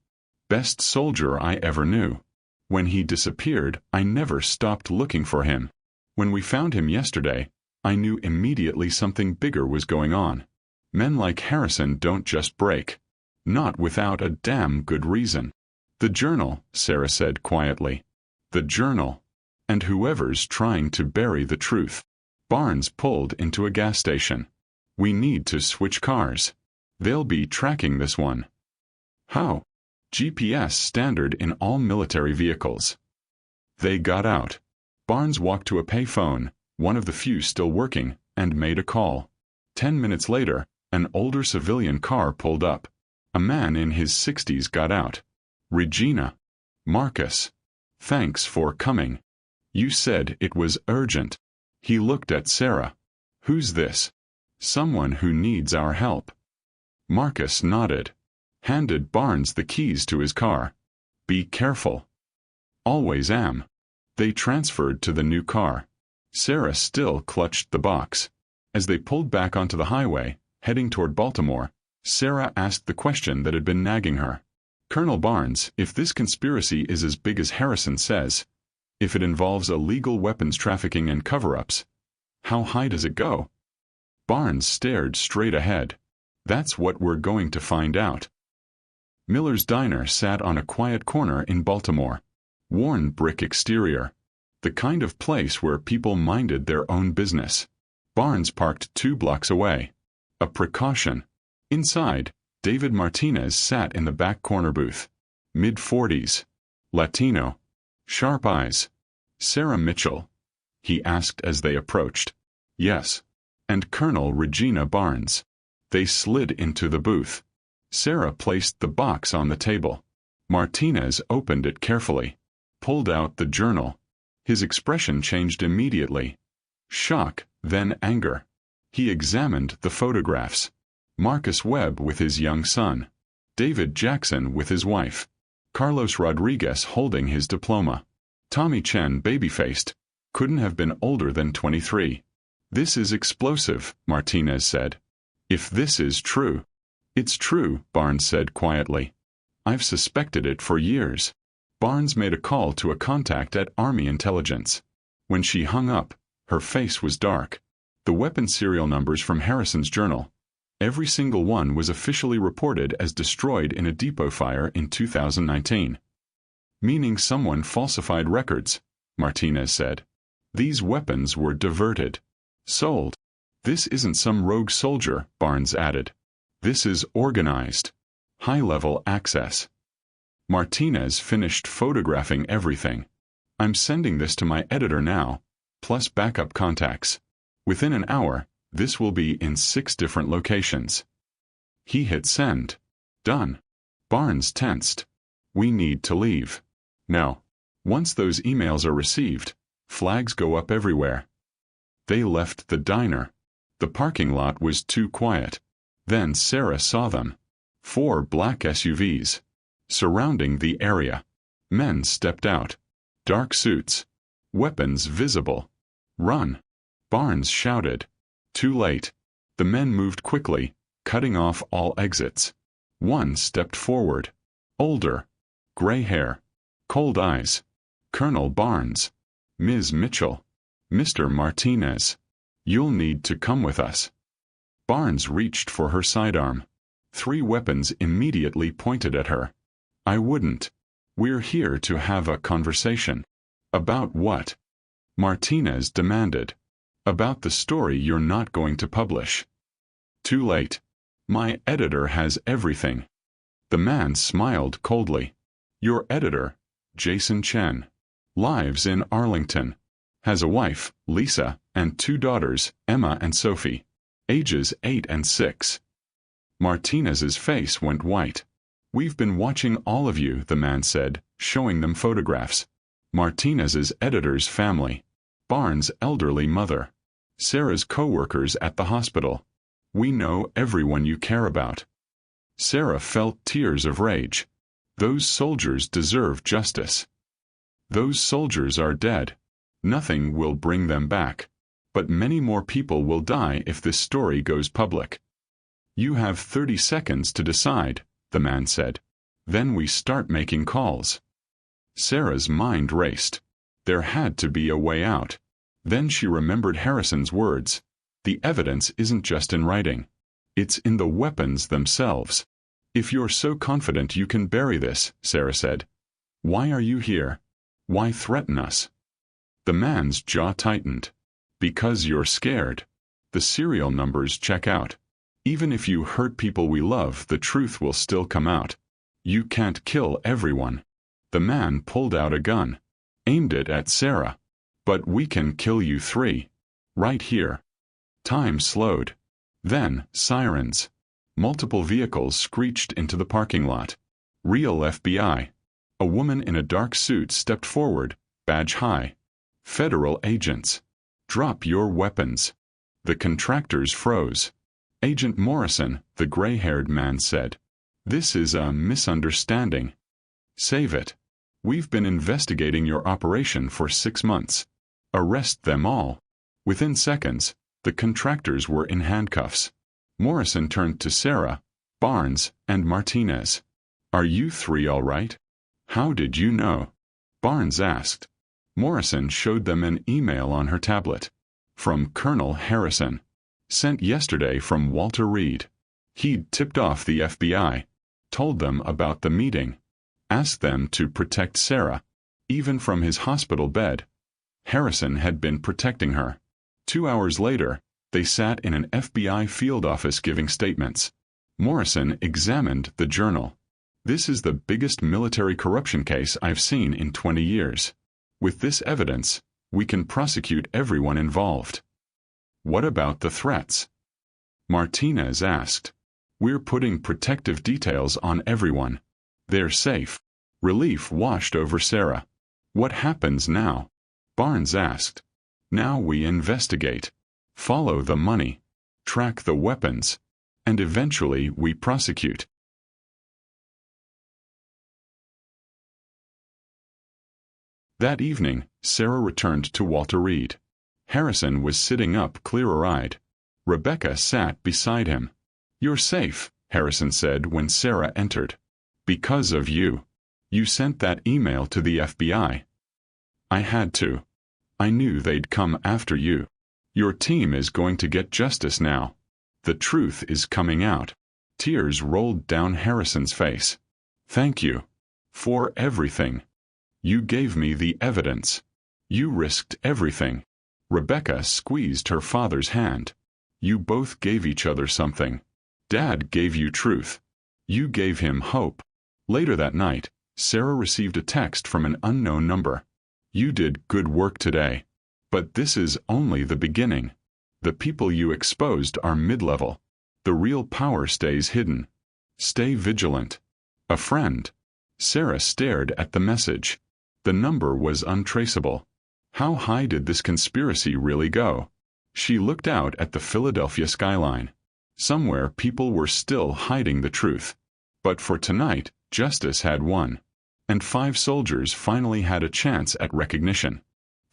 Best soldier I ever knew. When he disappeared, I never stopped looking for him. When we found him yesterday, I knew immediately something bigger was going on. Men like Harrison don't just break. Not without a damn good reason. The journal, Sarah said quietly. The journal. And whoever's trying to bury the truth. Barnes pulled into a gas station. We need to switch cars. They'll be tracking this one. How? GPS standard in all military vehicles. They got out. Barnes walked to a payphone, one of the few still working, and made a call. 10 minutes later, an older civilian car pulled up. A man in his 60s got out. Regina. Marcus. Thanks for coming. You said it was urgent. He looked at Sarah. Who's this? Someone who needs our help. Marcus nodded. Handed Barnes the keys to his car. Be careful. Always am. They transferred to the new car. Sarah still clutched the box. As they pulled back onto the highway, heading toward Baltimore, Sarah asked the question that had been nagging her. Colonel Barnes, if this conspiracy is as big as Harrison says, if it involves illegal weapons trafficking and cover-ups, how high does it go? Barnes stared straight ahead. That's what we're going to find out. Miller's Diner sat on a quiet corner in Baltimore. Worn brick exterior. The kind of place where people minded their own business. Barnes parked 2 blocks away. A precaution. Inside, David Martinez sat in the back corner booth. Mid-40s. Latino. Sharp eyes. Sarah Mitchell? He asked as they approached. Yes. And Colonel Regina Barnes. They slid into the booth. Sarah placed the box on the table. Martinez opened it carefully. Pulled out the journal. His expression changed immediately. Shock, then anger. He examined the photographs. Marcus Webb with his young son. David Jackson with his wife. Carlos Rodriguez holding his diploma. Tommy Chen baby-faced. Couldn't have been older than 23. This is explosive, Martinez said. If this is true. It's true, Barnes said quietly. I've suspected it for years. Barnes made a call to a contact at Army Intelligence. When she hung up, her face was dark. The weapon serial numbers from Harrison's journal. Every single one was officially reported as destroyed in a depot fire in 2019. Meaning someone falsified records, Martinez said. These weapons were diverted. Sold. This isn't some rogue soldier, Barnes added. This is organized. High-level access. Martinez finished photographing everything. I'm sending this to my editor now, plus backup contacts. Within an hour, this will be in 6 different locations. He hit send. Done. Barnes tensed. We need to leave. No. Once those emails are received, flags go up everywhere. They left the diner. The parking lot was too quiet. Then Sarah saw them. 4 black SUVs. Surrounding the area. Men stepped out. Dark suits. Weapons visible. Run. Barnes shouted. Too late. The men moved quickly, cutting off all exits. One stepped forward. Older. Gray hair. Cold eyes. Colonel Barnes. Ms. Mitchell. Mr. Martinez. You'll need to come with us. Barnes reached for her sidearm. 3 weapons immediately pointed at her. I wouldn't. We're here to have a conversation. About what? Martinez demanded. About the story you're not going to publish. Too late. My editor has everything. The man smiled coldly. Your editor, Jason Chen. Lives in Arlington. Has a wife, Lisa, and 2 daughters, Emma and Sophie, ages 8 and 6. Martinez's face went white. We've been watching all of you, the man said, showing them photographs. Martinez's editor's family, Barnes' elderly mother, Sarah's co-workers at the hospital. We know everyone you care about. Sarah felt tears of rage. Those soldiers deserve justice. Those soldiers are dead. Nothing will bring them back. But many more people will die if this story goes public. You have 30 seconds to decide, the man said. Then we start making calls. Sarah's mind raced. There had to be a way out. Then she remembered Harrison's words. The evidence isn't just in writing. It's in the weapons themselves. If you're so confident you can bury this, Sarah said, why are you here? Why threaten us? The man's jaw tightened. Because you're scared. The serial numbers check out. Even if you hurt people we love, the truth will still come out. You can't kill everyone. The man pulled out a gun, aimed it at Sarah. But we can kill you 3. Right here. Time slowed. Then, sirens. Multiple vehicles screeched into the parking lot. Real FBI. A woman in a dark suit stepped forward, badge high. Federal agents. Drop your weapons. The contractors froze. Agent Morrison, the gray-haired man said, this is a misunderstanding. Save it. We've been investigating your operation for 6 months. Arrest them all. Within seconds, the contractors were in handcuffs. Morrison turned to Sarah, Barnes, and Martinez. Are you 3 all right? How did you know? Barnes asked. Morrison showed them an email on her tablet. From Colonel Harrison. Sent yesterday from Walter Reed. He'd tipped off the FBI. Told them about the meeting. Asked them to protect Sarah. Even from his hospital bed. Harrison had been protecting her. 2 hours later, they sat in an FBI field office giving statements. Morrison examined the journal. This is the biggest military corruption case I've seen in 20 years. With this evidence, we can prosecute everyone involved. What about the threats? Martinez asked. We're putting protective details on everyone. They're safe. Relief washed over Sarah. What happens now? Barnes asked. Now we investigate. Follow the money. Track the weapons. And eventually we prosecute. That evening, Sarah returned to Walter Reed. Harrison was sitting up clearer-eyed. Rebecca sat beside him. You're safe, Harrison said when Sarah entered. Because of you. You sent that email to the FBI. I had to. I knew they'd come after you. Your team is going to get justice now. The truth is coming out. Tears rolled down Harrison's face. Thank you. For everything. You gave me the evidence. You risked everything. Rebecca squeezed her father's hand. You both gave each other something. Dad gave you truth. You gave him hope. Later that night, Sarah received a text from an unknown number. You did good work today. But this is only the beginning. The people you exposed are mid-level. The real power stays hidden. Stay vigilant. A friend. Sarah stared at the message. The number was untraceable. How high did this conspiracy really go? She looked out at the Philadelphia skyline. Somewhere people were still hiding the truth. But for tonight, justice had won. And 5 soldiers finally had a chance at recognition.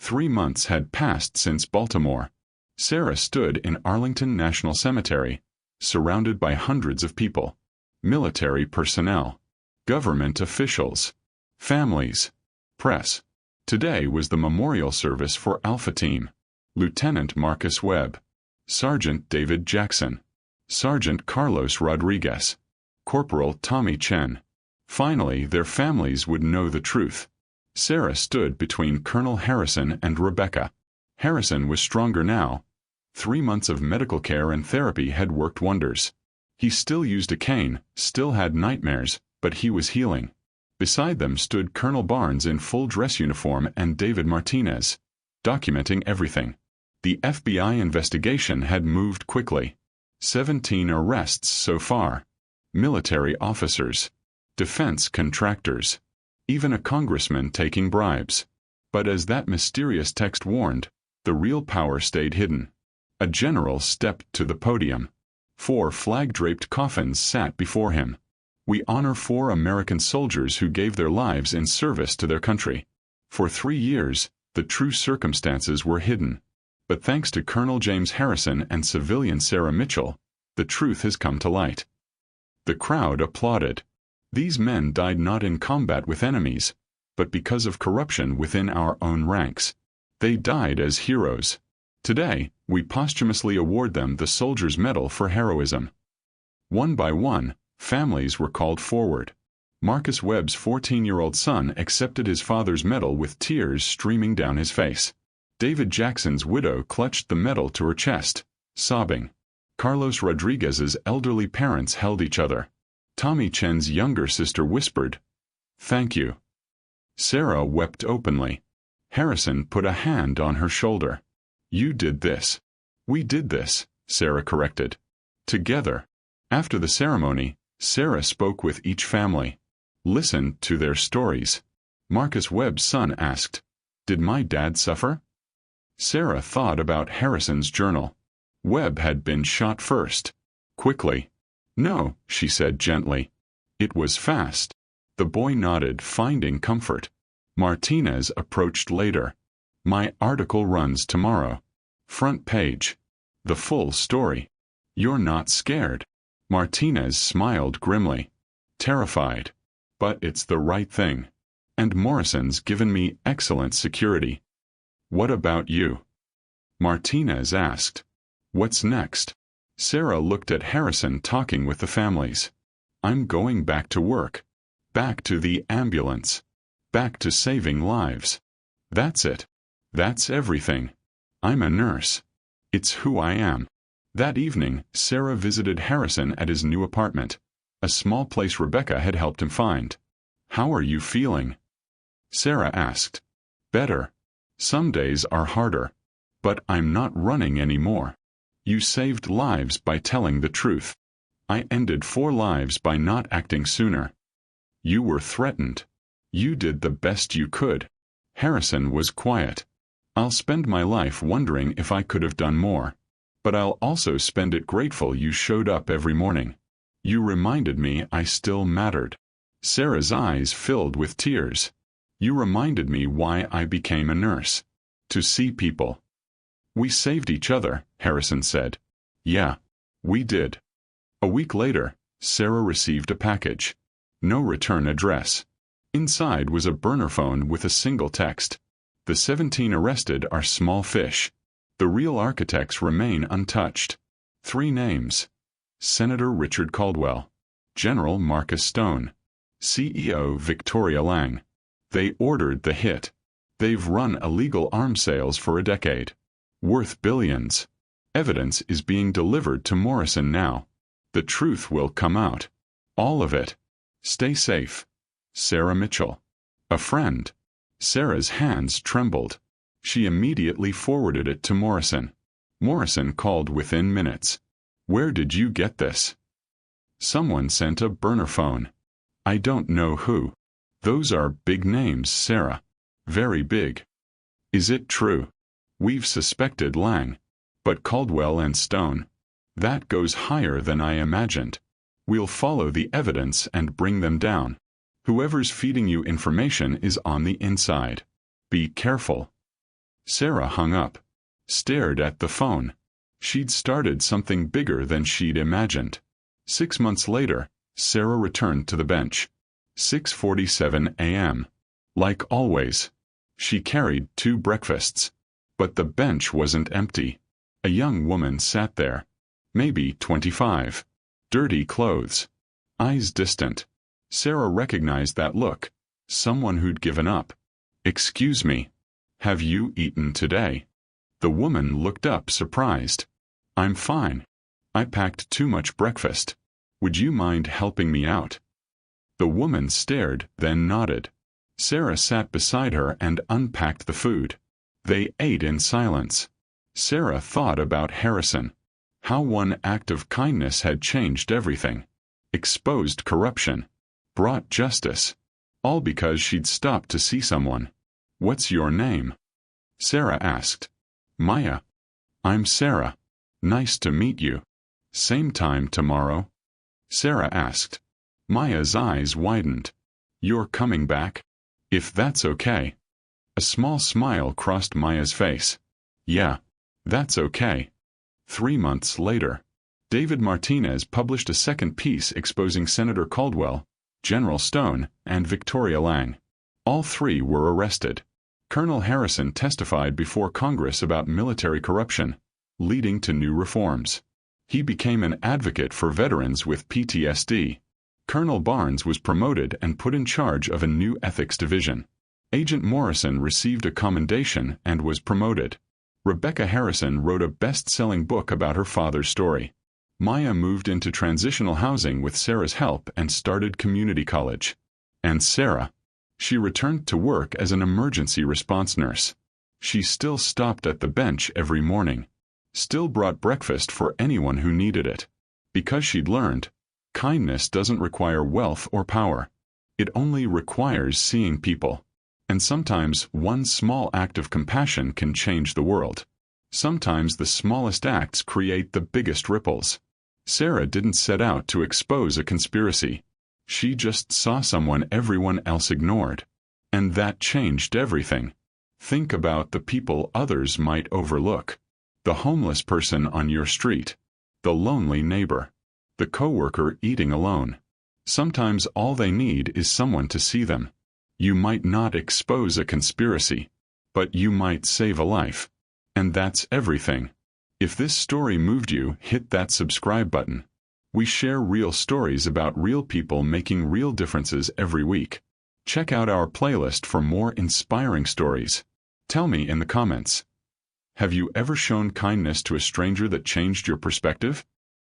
3 months had passed since Baltimore. Sarah stood in Arlington National Cemetery, surrounded by hundreds of people. Military personnel. Government officials. Families. Press. Today was the memorial service for Alpha Team. Lieutenant Marcus Webb. Sergeant David Jackson. Sergeant Carlos Rodriguez. Corporal Tommy Chen. Finally, their families would know the truth. Sarah stood between Colonel Harrison and Rebecca. Harrison was stronger now. 3 months of medical care and therapy had worked wonders. He still used a cane, still had nightmares, but he was healing. Beside them stood Colonel Barnes in full dress uniform and David Martinez, documenting everything. The FBI investigation had moved quickly. 17 arrests so far. Military officers, defense contractors, even a congressman taking bribes. But as that mysterious text warned, the real power stayed hidden. A general stepped to the podium. 4 flag-draped coffins sat before him. We honor 4 American soldiers who gave their lives in service to their country. For 3 years, the true circumstances were hidden. But thanks to Colonel James Harrison and civilian Sarah Mitchell, the truth has come to light. The crowd applauded. These men died not in combat with enemies, but because of corruption within our own ranks. They died as heroes. Today, we posthumously award them the Soldier's Medal for heroism. One by one, families were called forward. Marcus Webb's 14-year-old son accepted his father's medal with tears streaming down his face. David Jackson's widow clutched the medal to her chest, sobbing. Carlos Rodriguez's elderly parents held each other. Tommy Chen's younger sister whispered, "Thank you." Sarah wept openly. Harrison put a hand on her shoulder. "You did this." "We did this," Sarah corrected. "Together." After the ceremony, Sarah spoke with each family. Listened to their stories. Marcus Webb's son asked, "Did my dad suffer?" Sarah thought about Harrison's journal. Webb had been shot first. Quickly. "No," she said gently. "It was fast." The boy nodded, finding comfort. Martinez approached later. "My article runs tomorrow. Front page. The full story." "You're not scared?" Martinez smiled grimly. "Terrified. But it's the right thing. And Morrison's given me excellent security." "What about you?" Martinez asked. "What's next?" Sarah looked at Harrison talking with the families. "I'm going back to work. Back to the ambulance. Back to saving lives. That's it. That's everything. I'm a nurse. It's who I am." That evening, Sarah visited Harrison at his new apartment, a small place Rebecca had helped him find. "How are you feeling?" Sarah asked. "Better. Some days are harder. But I'm not running anymore. You saved lives by telling the truth. I ended 4 lives by not acting sooner. You were threatened. You did the best you could." Harrison was quiet. "I'll spend my life wondering if I could have done more. But I'll also spend it grateful you showed up every morning. You reminded me I still mattered." Sarah's eyes filled with tears. "You reminded me why I became a nurse. To see people." "We saved each other," Harrison said. "Yeah, we did." A week later, Sarah received a package. No return address. Inside was a burner phone with a single text. "The 17 arrested are small fish. The real architects remain untouched." 3 names. Senator Richard Caldwell. General Marcus Stone. CEO Victoria Lang. They ordered the hit. They've run illegal arms sales for a decade. Worth billions. Evidence is being delivered to Morrison now. The truth will come out. All of it. Stay safe. Sarah Mitchell. A friend. Sarah's hands trembled. She immediately forwarded it to Morrison. Morrison called within minutes. "Where did you get this?" "Someone sent a burner phone. I don't know who." "Those are big names, Sarah. Very big." "Is it true?" "We've suspected Lang. But Caldwell and Stone. That goes higher than I imagined. We'll follow the evidence and bring them down. Whoever's feeding you information is on the inside. Be careful." Sarah hung up. Stared at the phone. She'd started something bigger than she'd imagined. 6 months later, Sarah returned to the bench. 6:47 a.m. Like always. She carried 2 breakfasts. But the bench wasn't empty. A young woman sat there. Maybe 25. Dirty clothes. Eyes distant. Sarah recognized that look. Someone who'd given up. "Excuse me. Have you eaten today?" The woman looked up surprised. "I'm fine. I packed too much breakfast. Would you mind helping me out?" The woman stared, then nodded. Sarah sat beside her and unpacked the food. They ate in silence. Sarah thought about Harrison. How one act of kindness had changed everything. Exposed corruption. Brought justice. All because she'd stopped to see someone. "What's your name?" Sarah asked. "Maya." "I'm Sarah. Nice to meet you. Same time tomorrow?" Sarah asked. Maya's eyes widened. "You're coming back? If that's okay." A small smile crossed Maya's face. "Yeah, that's okay." 3 months later, David Martinez published a second piece exposing Senator Caldwell, General Stone, and Victoria Lang. All three were arrested. Colonel Harrison testified before Congress about military corruption, leading to new reforms. He became an advocate for veterans with PTSD. Colonel Barnes was promoted and put in charge of a new ethics division. Agent Morrison received a commendation and was promoted. Rebecca Harrison wrote a best-selling book about her father's story. Maya moved into transitional housing with Sarah's help and started community college. And Sarah? She returned to work as an emergency response nurse. She still stopped at the bench every morning. Still brought breakfast for anyone who needed it. Because she'd learned, kindness doesn't require wealth or power. It only requires seeing people. And sometimes one small act of compassion can change the world. Sometimes the smallest acts create the biggest ripples. Sarah didn't set out to expose a conspiracy. She just saw someone everyone else ignored. And that changed everything. Think about the people others might overlook. The homeless person on your street. The lonely neighbor. The coworker eating alone. Sometimes all they need is someone to see them. You might not expose a conspiracy, but you might save a life. And that's everything. If this story moved you, hit that subscribe button. We share real stories about real people making real differences every week. Check out our playlist for more inspiring stories. Tell me in the comments. Have you ever shown kindness to a stranger that changed your perspective?